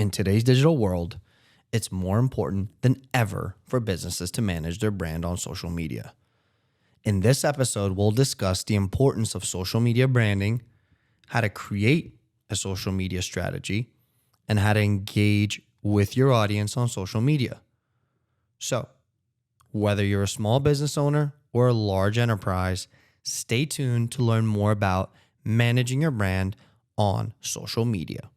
In today's digital world, it's more important than ever for businesses to manage their brand on social media. In this episode, we'll discuss the importance of social media branding, how to create a social media strategy, and how to engage with your audience on social media. So, whether you're a small business owner or a large enterprise, stay tuned to learn more about managing your brand on social media.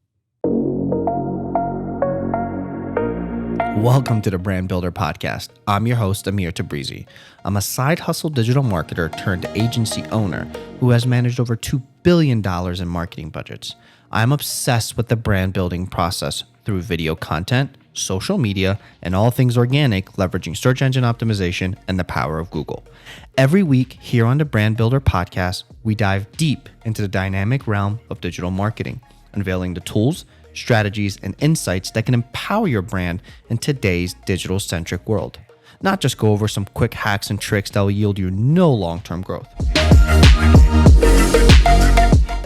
Welcome to the Brand Builder Podcast. I'm your host, Amir Tabrizi. I'm a side hustle digital marketer turned agency owner who has managed over $2 billion in marketing budgets. I'm obsessed with the brand building process through video content, social media, and all things organic, leveraging search engine optimization and the power of Google. Every week here on the Brand Builder Podcast, we dive deep into the dynamic realm of digital marketing, unveiling the tools, strategies, and insights that can empower your brand in today's digital-centric world. Not just go over some quick hacks and tricks that will yield you no long-term growth.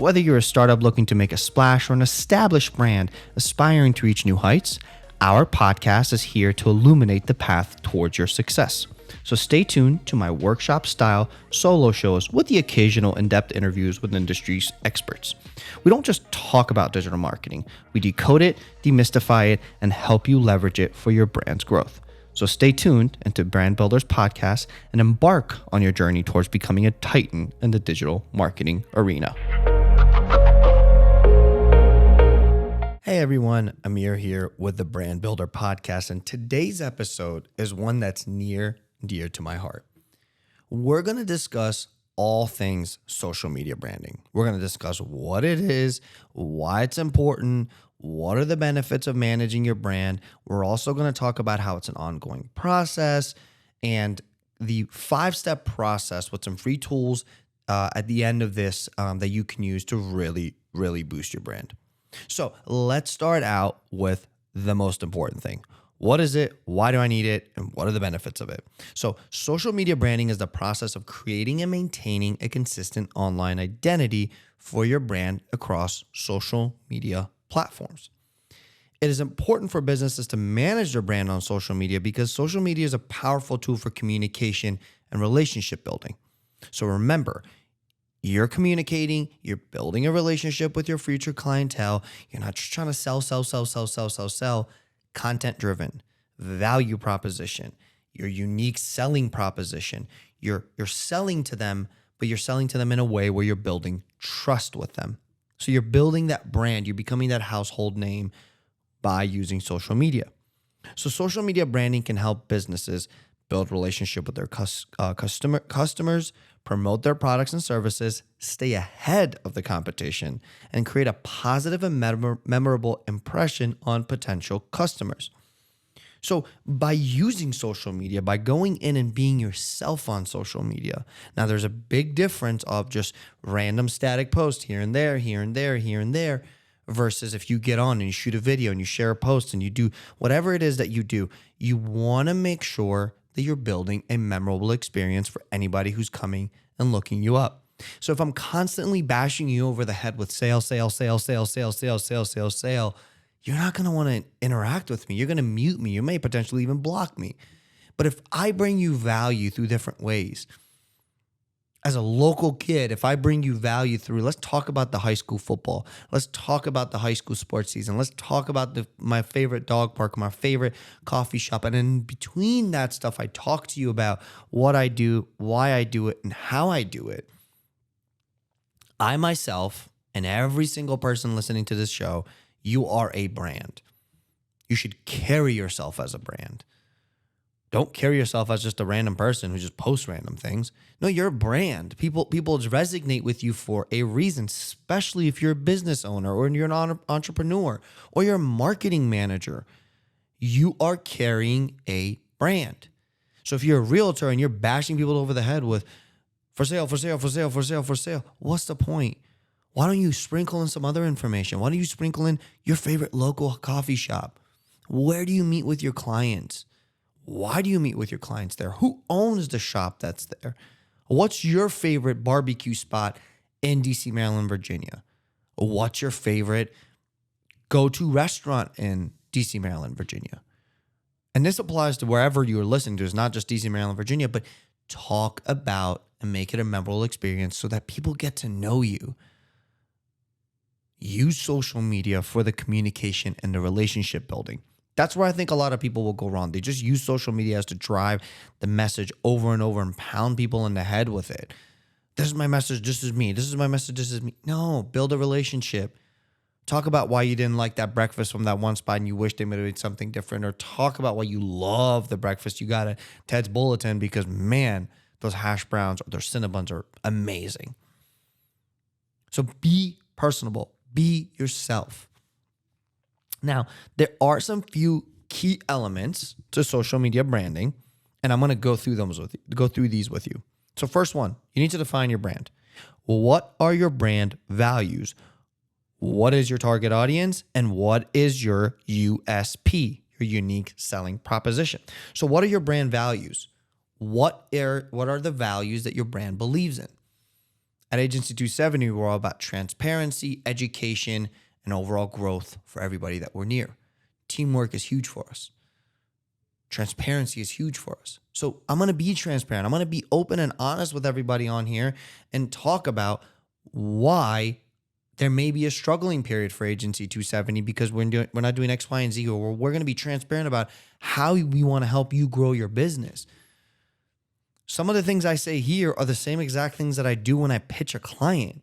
Whether you're a startup looking to make a splash or an established brand aspiring to reach new heights, our podcast is here to illuminate the path towards your success. So stay tuned to my workshop-style solo shows with the occasional in-depth interviews with industry experts. We don't just talk about digital marketing. We decode it, demystify it, and help you leverage it for your brand's growth. So stay tuned into Brand Builders Podcast and embark on your journey towards becoming a titan in the digital marketing arena. Hey everyone, Amir here with the Brand Builder Podcast, and today's episode is one that's near and dear to my heart. We're going to discuss all things social media branding. We're going to discuss what it is, why it's important, what are the benefits of managing your brand. We're also going to talk about how it's an ongoing process and the 5-step process with some free tools at the end of this that you can use to really boost your brand. So let's start out with the most important thing. What is it? Why do I need it? And what are the benefits of it? So social media branding is the process of creating and maintaining a consistent online identity for your brand across social media platforms. It is important for businesses to manage their brand on social media because social media is a powerful tool for communication and relationship building. So remember, you're communicating, you're building a relationship with your future clientele. You're not just trying to sell. Content driven, value proposition, your unique selling proposition. You're selling to them, but you're selling to them in a way where you're building trust with them. So you're building that brand, you're becoming that household name by using social media. So social media branding can help businesses build relationship with their customers, promote their products and services, stay ahead of the competition, and create a positive and memorable impression on potential customers. So by using social media, by going in and being yourself on social media, now there's a big difference of just random static posts here and there, versus if you get on and you shoot a video and you share a post and you do whatever it is that you do, you want to make sure that you're building a memorable experience for anybody who's coming and looking you up. So if I'm constantly bashing you over the head with sale, you're not going to want to interact with me. You're going to mute me. You may potentially even block me. But if I bring you value through different ways, as a local kid, if I bring you value through, let's talk about the high school football. Let's talk about the high school sports season. Let's talk about my favorite dog park, my favorite coffee shop. And in between that stuff, I talk to you about what I do, why I do it, and how I do it. I myself, and every single person listening to this show, you are a brand. You should carry yourself as a brand. Don't carry yourself as just a random person who just posts random things. No, you're a brand. People resonate with you for a reason, especially if you're a business owner or you're an entrepreneur or you're a marketing manager. You are carrying a brand. So if you're a realtor and you're bashing people over the head with for sale, what's the point? Why don't you sprinkle in some other information? Why don't you sprinkle in your favorite local coffee shop? Where do you meet with your clients? Why do you meet with your clients there? Who owns the shop that's there? What's your favorite barbecue spot in DC, Maryland, Virginia? What's your favorite Go to restaurant in DC, Maryland, Virginia. And this applies to wherever you're listening to. It's not just DC, Maryland, Virginia, but talk about and make it a memorable experience so that people get to know you. Use social media for the communication and the relationship building. That's where I think a lot of people will go wrong. They just use social media as to drive the message over and over and pound people in the head with it. This is my message, this is me. This is my message, this is me. No, build a relationship. Talk about why you didn't like that breakfast from that one spot and you wish they would have made something different. Or talk about why you love the breakfast you got at Ted's Bulletin because, man, those hash browns or their Cinnabons are amazing. So be personable. Be yourself. Now, there are some few key elements to social media branding, and I'm going to go through these with you. So first one, you need to define your brand. What are your brand values? What is your target audience? And what is your USP, your unique selling proposition? So what are your brand values? What are the values that your brand believes in? At Agency 270, we're all about transparency, education, and overall growth for everybody that we're near. Teamwork is huge for us. Transparency is huge for us. So I'm going to be transparent. I'm going to be open and honest with everybody on here and talk about why there may be a struggling period for Agency 270 because we're not doing X, Y, and Z, or we're going to be transparent about how we want to help you grow your business. Some of the things I say here are the same exact things that I do when I pitch a client.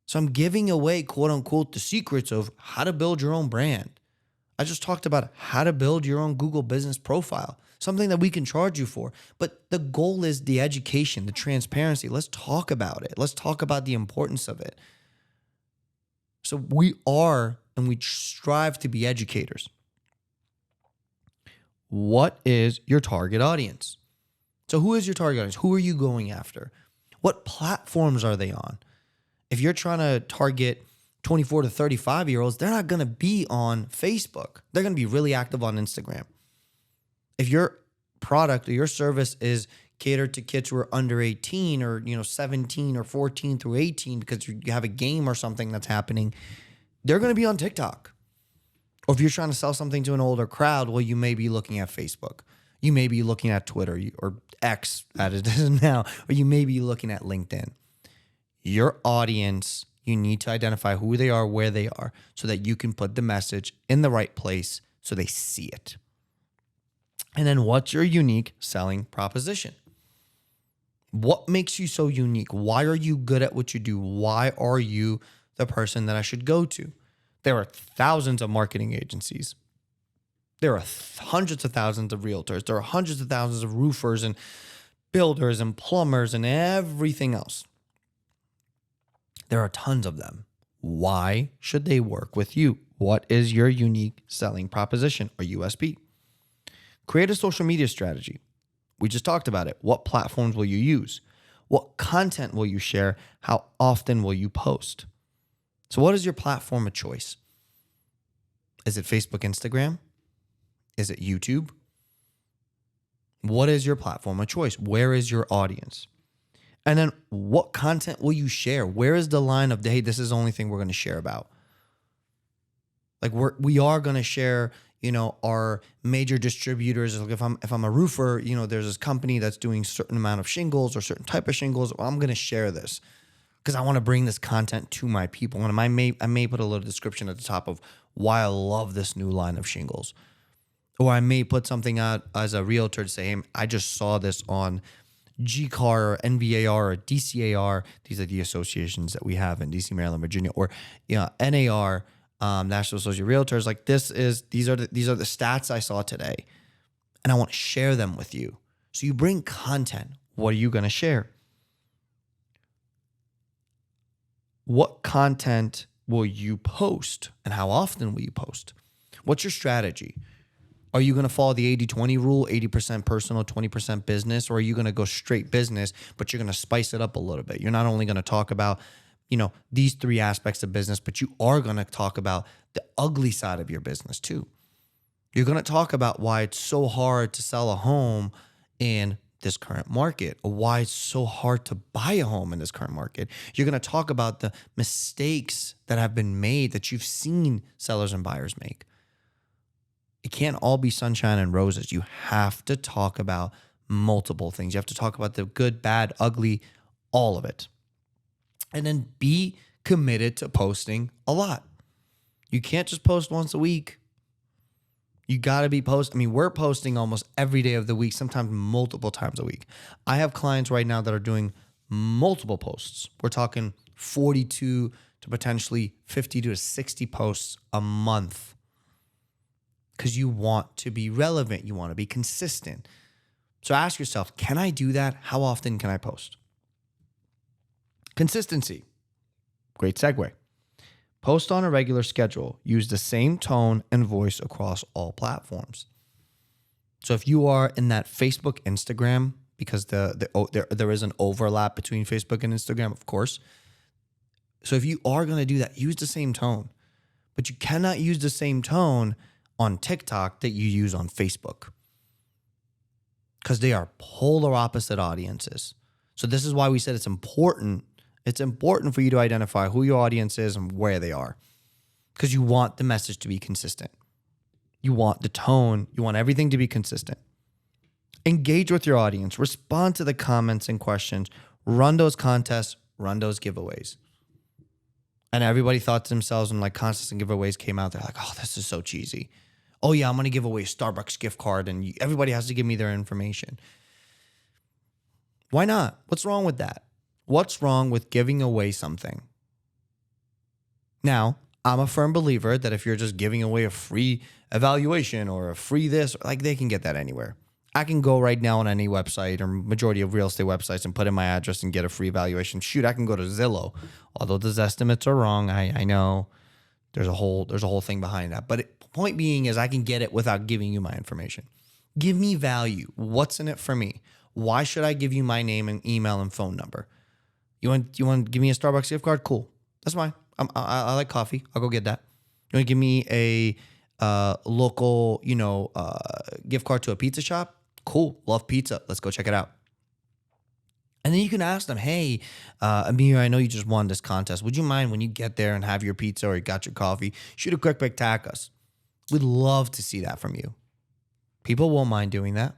So I'm giving away, quote unquote, the secrets of how to build your own brand. I just talked about how to build your own Google business profile, something that we can charge you for. But the goal is the education, the transparency. Let's talk about it. Let's talk about the importance of it. So we are, and we strive to be educators. What is your target audience? So who is your target audience? Who are you going after? What platforms are they on? If you're trying to target 24 to 35-year-olds, they're not going to be on Facebook. They're going to be really active on Instagram. If your product or your service is catered to kids who are under 18 or 17 or 14 through 18 because you have a game or something that's happening, they're going to be on TikTok. Or if you're trying to sell something to an older crowd, well, you may be looking at Facebook. You may be looking at Twitter or X, as it is now, or you may be looking at LinkedIn. Your audience, you need to identify who they are, where they are, so that you can put the message in the right place so they see it. And then what's your unique selling proposition? What makes you so unique? Why are you good at what you do? Why are you the person that I should go to? There are thousands of marketing agencies. There are hundreds of thousands of realtors. There are hundreds of thousands of roofers and builders and plumbers and everything else. There are tons of them. Why should they work with you? What is your unique selling proposition or USP? Create a social media strategy. We just talked about it. What platforms will you use? What content will you share? How often will you post? So what is your platform of choice? Is it Facebook, Instagram? Is it YouTube? What is your platform of choice? Where is your audience? And then what content will you share? Where is the line of, hey, this is the only thing we're going to share about? Like we are going to share, our major distributors. Like if I'm a roofer, there's this company that's doing certain amount of shingles or certain type of shingles. Well, I'm going to share this because I want to bring this content to my people. And I may put a little description at the top of why I love this new line of shingles. Or I may put something out as a realtor to say, hey, I just saw this on GCAR or NVAR or DCAR. These are the associations that we have in DC, Maryland, Virginia, or NAR, National Association of Realtors. Like these are the stats I saw today, and I want to share them with you. So you bring content. What are you going to share? What content will you post, and how often will you post? What's your strategy? Are you going to follow the 80-20 rule, 80% personal, 20% business? Or are you going to go straight business, but you're going to spice it up a little bit? You're not only going to talk about, these three aspects of business, but you are going to talk about the ugly side of your business too. You're going to talk about why it's so hard to sell a home in this current market, or why it's so hard to buy a home in this current market. You're going to talk about the mistakes that have been made that you've seen sellers and buyers make. It can't all be sunshine and roses. You have to talk about multiple things. You have to talk about the good, bad, ugly, all of it. And then be committed to posting a lot. You can't just post once a week. You got to be posting. I mean, we're posting almost every day of the week, sometimes multiple times a week. I have clients right now that are doing multiple posts. We're talking 42 to potentially 50 to 60 posts a month, because you want to be relevant. You want to be consistent. So ask yourself, can I do that? How often can I post? Consistency. Great segue. Post on a regular schedule. Use the same tone and voice across all platforms. So if you are in that Facebook, Instagram, because there is an overlap between Facebook and Instagram, of course. So if you are going to do that, use the same tone. But you cannot use the same tone on TikTok that you use on Facebook, because they are polar opposite audiences. So this is why we said it's important. It's important for you to identify who your audience is and where they are, because you want the message to be consistent. You want the tone. You want everything to be consistent. Engage with your audience. Respond to the comments and questions. Run those contests. Run those giveaways. And everybody thought to themselves when like contests and giveaways came out, they're like, oh, this is so cheesy. Oh yeah, I'm going to give away a Starbucks gift card and everybody has to give me their information. Why not? What's wrong with that? What's wrong with giving away something? Now, I'm a firm believer that if you're just giving away a free evaluation or a free this, like they can get that anywhere. I can go right now on any website or majority of real estate websites and put in my address and get a free evaluation. Shoot, I can go to Zillow. Although those estimates are wrong, I know there's a whole thing behind that. But point being is I can get it without giving you my information. Give me value. What's in it for me? Why should I give you my name and email and phone number? You want to give me a Starbucks gift card? Cool. That's fine. I like coffee. I'll go get that. You want to give me a local, gift card to a pizza shop? Cool. Love pizza. Let's go check it out. And then you can ask them, hey, Amir, I know you just won this contest. Would you mind when you get there and have your pizza or you got your coffee, shoot a quick pic, tag us. We'd love to see that from you. People won't mind doing that.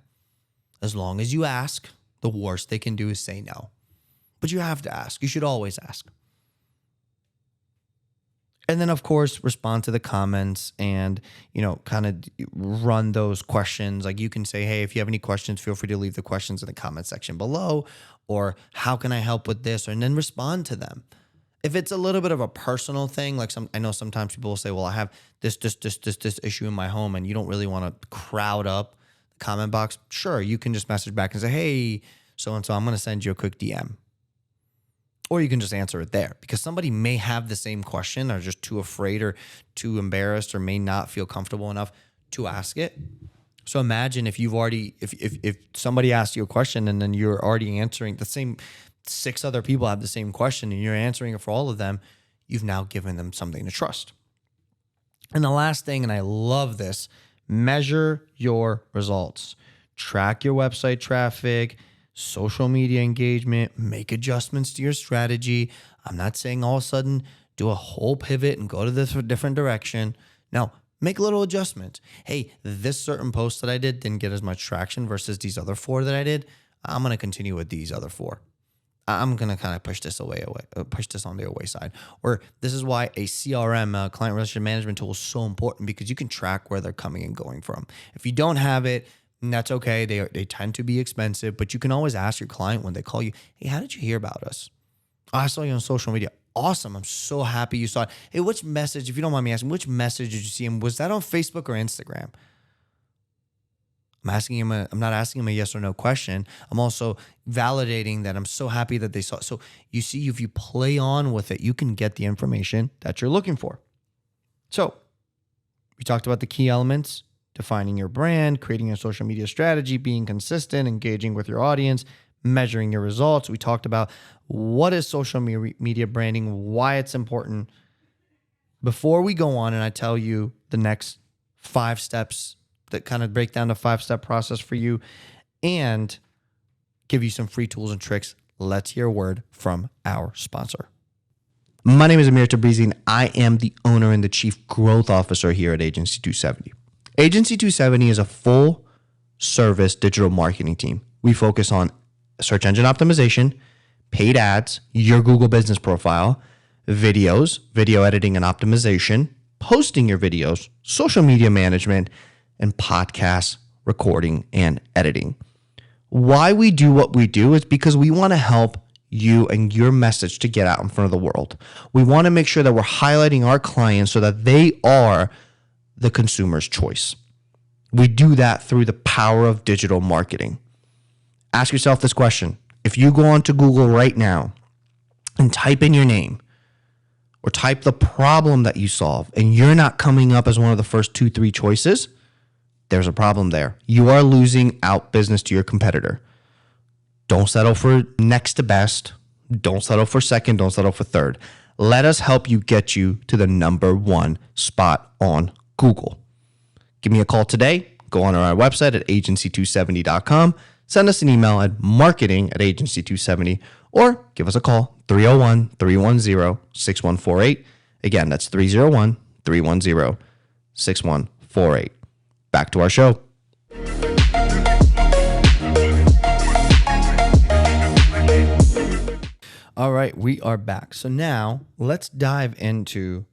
As long as you ask, the worst they can do is say no. But you have to ask. You should always ask. And then, of course, respond to the comments and, kind of run those questions. Like you can say, hey, if you have any questions, feel free to leave the questions in the comment section below. Or how can I help with this? And then respond to them. If it's a little bit of a personal thing, like I know sometimes people will say, well, I have this issue in my home and you don't really want to crowd up the comment box. Sure, you can just message back and say, hey, so-and-so, I'm going to send you a quick DM. Or you can just answer it there, because somebody may have the same question, or just too afraid or too embarrassed, or may not feel comfortable enough to ask it. So imagine if you've already, if somebody asks you a question and then you're already answering the same, 6 other people have the same question and you're answering it for all of them, you've now given them something to trust. And the last thing, and I love this, measure your results. Track your website traffic, social media engagement, make adjustments to your strategy. I'm not saying all of a sudden do a whole pivot and go to this different direction. No, make little adjustments. Hey, this certain post that I did didn't get as much traction versus these other 4 that I did. I'm going to continue with these other 4. I'm going to kind of push this push this on the away side. Or this is why a CRM, client relationship management tool, is so important, because you can track where they're coming and going from. If you don't have it, that's okay. They tend to be expensive, but you can always ask your client when they call you, hey, how did you hear about us? Oh, I saw you on social media. Awesome. I'm so happy you saw it. Hey, which message, if you don't mind me asking, which message did you see? And was that on Facebook or Instagram? I'm not asking him a yes or no question. I'm also validating that I'm so happy that they saw it. So you see, if you play on with it, you can get the information that you're looking for. So we talked about the key elements: defining your brand, creating a social media strategy, being consistent, engaging with your audience, measuring your results. We talked about what is social media branding, why it's important. Before we go on and I tell you the next 5 steps that kind of break down the 5-step process for you, and give you some free tools and tricks. Let's hear a word from our sponsor. My name is Amir Tabrizi, and I am the owner and the chief growth officer here at Agency 270. Agency 270 is a full service digital marketing team. We focus on search engine optimization, paid ads, your Google business profile, videos, video editing and optimization, posting your videos, social media management, and podcast recording and editing. Why we do what we do is because we want to help you and your message to get out in front of the world. We want to make sure that we're highlighting our clients so that they are the consumer's choice. We do that through the power of digital marketing. Ask yourself this question. If you go onto Google right now and type in your name or type the problem that you solve and you're not coming up as one of the first 2-3 choices, there's a problem there. You are losing out business to your competitor. Don't settle for next to best. Don't settle for second. Don't settle for third. Let us help you get you to the number one spot on Google. Give me a call today. Go on our website at agency270.com. Send us an email at marketing@agency270 or give us a call 301-310-6148. Again, that's 301-310-6148. Back to our show. All right, we are back. So now let's dive into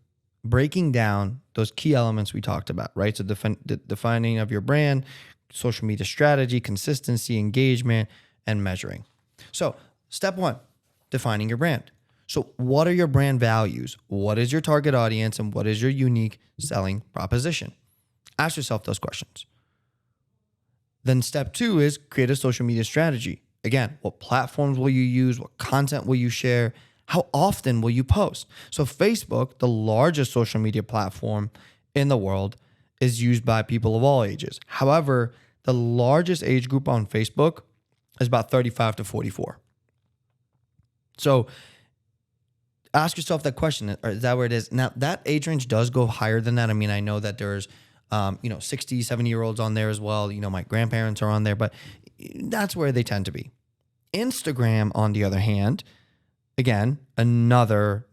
breaking down those key elements we talked about, right? So defining of your brand, social media strategy, consistency, engagement, and measuring. So step 1, defining your brand. So what are your brand values? What is your target audience? And what is your unique selling proposition? Ask yourself those questions. Then step 2 is create a social media strategy. Again, what platforms will you use? What content will you share? How often will you post? So Facebook, the largest social media platform in the world, is used by people of all ages. However, the largest age group on Facebook is about 35 to 44. So ask yourself that question. Is that where it is? Now, that age range does go higher than that. I mean, I know that there's 60, 70-year-olds on there as well. My grandparents are on there, but that's where they tend to be. Instagram, on the other hand, again, another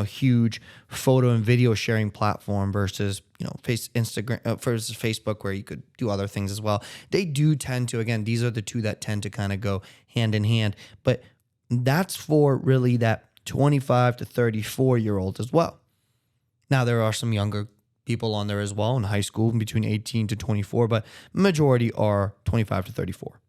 huge photo and video sharing platform versus Instagram versus Facebook, where you could do other things as well. They do tend to, again, these are the two that tend to kind of go hand in hand, but that's for really that 25 to 34-year-olds as well. Now, there are some younger people on there as well in high school between 18 to 24, but majority are 25 to 34.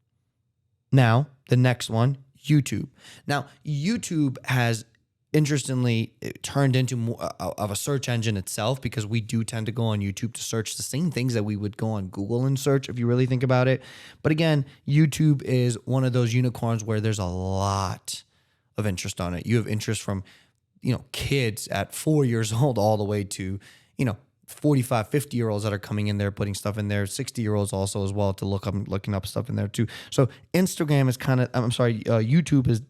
Now, the next one, YouTube. Now, YouTube has interestingly turned into more of a search engine itself, because we do tend to go on YouTube to search the same things that we would go on Google and search if you really think about it. But again, YouTube is one of those unicorns where there's a lot of interest on it. You have interest from, kids at 4 years old all the way to, 45, 50-year-olds that are coming in there, putting stuff in there, 60-year-olds also as well to looking up stuff in there too. So YouTube is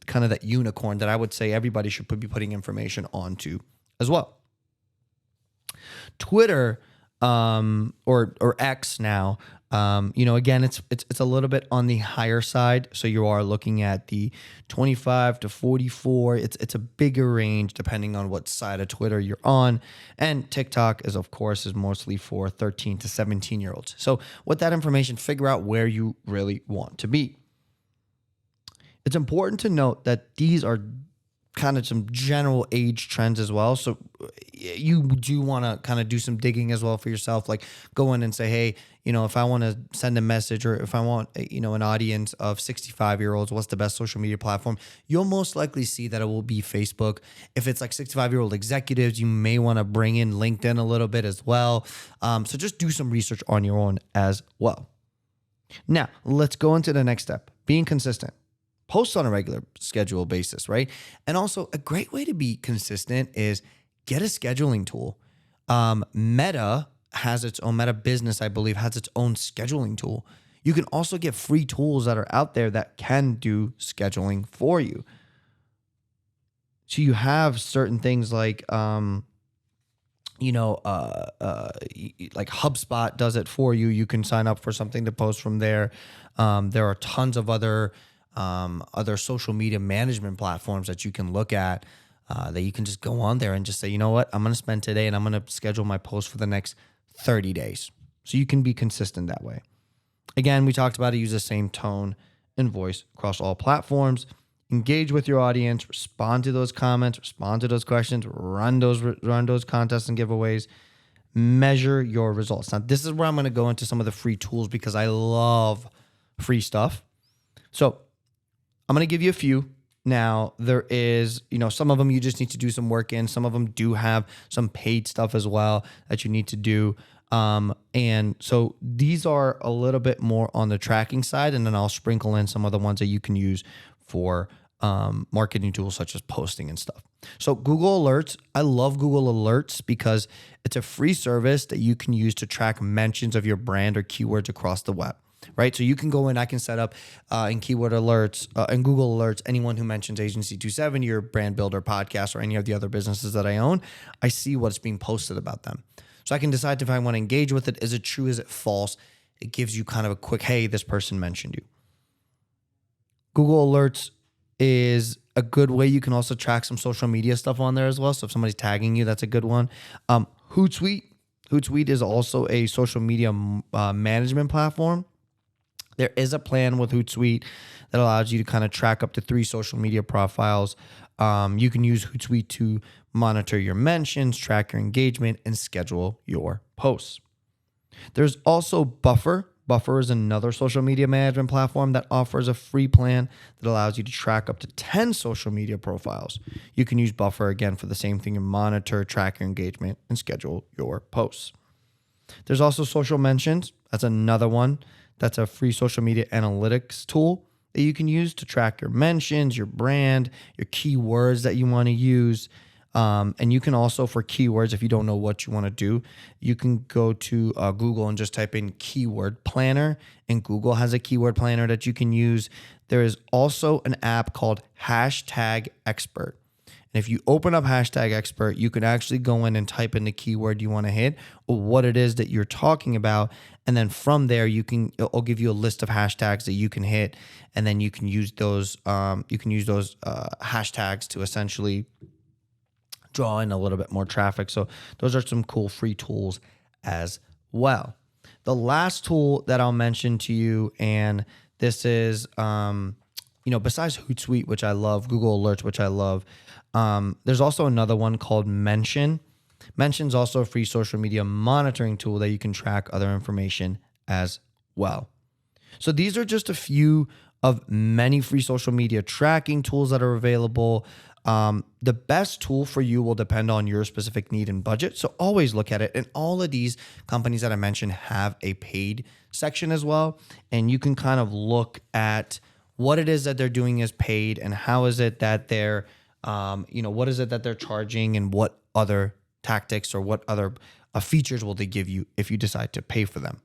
kind of that unicorn that I would say everybody should be putting information onto as well. Twitter, or X now, again, it's a little bit on the higher side. So you are looking at the 25 to 44. It's a bigger range depending on what side of Twitter you're on. And TikTok is mostly for 13 to 17-year-olds. So with that information, figure out where you really want to be. It's important to note that these are kind of some general age trends as well. So you do want to kind of do some digging as well for yourself, like go in and say, hey, if I want to send a message, or if I want, an audience of 65-year-olds, what's the best social media platform? You'll most likely see that it will be Facebook. If it's like 65-year-old executives, you may want to bring in LinkedIn a little bit as well. So just do some research on your own as well. Now, let's go into the next step, being consistent. Post on a regular schedule basis, right? And also a great way to be consistent is get a scheduling tool. Meta Business, I believe, has its own scheduling tool. You can also get free tools that are out there that can do scheduling for you. So you have certain things like like HubSpot does it for you. You can sign up for something to post from there. There are tons of other social media management platforms that you can look at, that you can just go on there and just say, you know what, I'm going to spend today and I'm going to schedule my post for the next 30 days. So you can be consistent that way. Again, we talked about it. Use the same tone and voice across all platforms. Engage with your audience. Respond to those comments. Respond to those questions. Run those contests and giveaways. Measure your results. Now, this is where I'm going to go into some of the free tools because I love free stuff. So I'm going to give you a few. Now, there is, some of them you just need to do some work in. Some of them do have some paid stuff as well that you need to do. And so these are a little bit more on the tracking side, and then I'll sprinkle in some of the ones that you can use for marketing tools such as posting and stuff. So Google Alerts, I love Google Alerts because it's a free service that you can use to track mentions of your brand or keywords across the web, right? So you can go in, I can set up in keyword alerts, in Google Alerts, anyone who mentions Agency 270 or Brand Builder Podcast or any of the other businesses that I own, I see what's being posted about them. So I can decide if I want to engage with it. Is it true? Is it false? It gives you kind of a quick, hey, this person mentioned you. Google Alerts is a good way. You can also track some social media stuff on there as well. So if somebody's tagging you, that's a good one. Hootsuite is also a social media management platform. There is a plan with Hootsuite that allows you to kind of track up to 3 social media profiles. You can use Hootsuite to monitor your mentions, track your engagement, and schedule your posts. There's also Buffer. Buffer is another social media management platform that offers a free plan that allows you to track up to 10 social media profiles. You can use Buffer again for the same thing and monitor, track your engagement, and schedule your posts. There's also Social Mentions. That's another one. That's a free social media analytics tool that you can use to track your mentions, your brand, your keywords that you want to use. And you can also, for keywords, if you don't know what you want to do, you can go to Google and just type in keyword planner, and Google has a keyword planner that you can use. There is also an app called Hashtag Expert. And if you open up Hashtag Expert, you can actually go in and type in the keyword you want to hit or what it is that you're talking about. And then from there, it'll give you a list of hashtags that you can hit. And then you can use those hashtags to essentially draw in a little bit more traffic. So those are some cool free tools as well. The last tool that I'll mention to you, and this is, besides Hootsuite, which I love, Google Alerts, which I love, there's also another one called Mention. Mention's also a free social media monitoring tool that you can track other information as well. So these are just a few of many free social media tracking tools that are available. The best tool for you will depend on your specific need and budget. So always look at it. And all of these companies that I mentioned have a paid section as well. And you can kind of look at what it is that they're doing as paid and how is it that they're, what is it that they're charging and what other tactics or what other features will they give you if you decide to pay for them.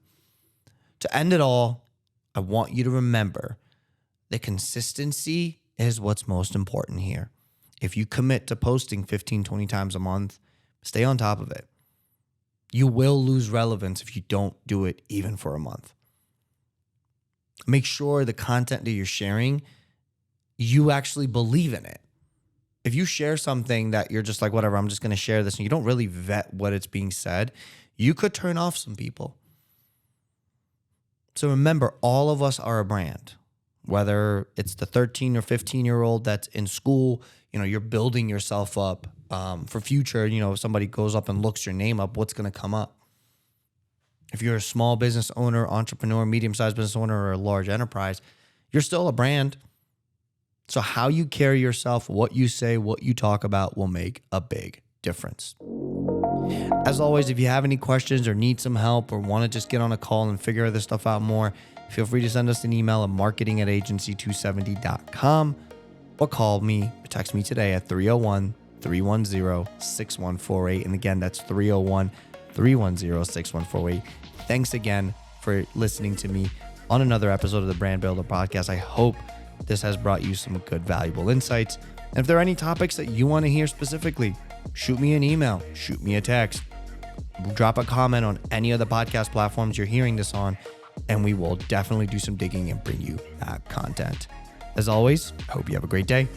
To end it all, I want you to remember the consistency is what's most important here. If you commit to posting 15, 20 times a month, stay on top of it. You will lose relevance if you don't do it even for a month. Make sure the content that you're sharing, you actually believe in it. If you share something that you're just like, whatever, I'm just going to share this, and you don't really vet what it's being said, you could turn off some people. So remember, all of us are a brand. Whether it's the 13 or 15-year-old that's in school, you're building yourself up for future. If somebody goes up and looks your name up, what's going to come up? If you're a small business owner, entrepreneur, medium-sized business owner, or a large enterprise, you're still a brand. So how you carry yourself, what you say, what you talk about will make a big difference. As always, if you have any questions or need some help or want to just get on a call and figure this stuff out more, feel free to send us an email at marketing@agency270.com or call me or text me today at 301-310-6148. And again, that's 301-310-6148. Thanks again for listening to me on another episode of the Brand Builder Podcast. I hope this has brought you some good, valuable insights. And if there are any topics that you want to hear specifically, shoot me an email, shoot me a text. drop a comment on any of the podcast platforms you're hearing this on, and we will definitely do some digging and bring you that content. As always, I hope you have a great day.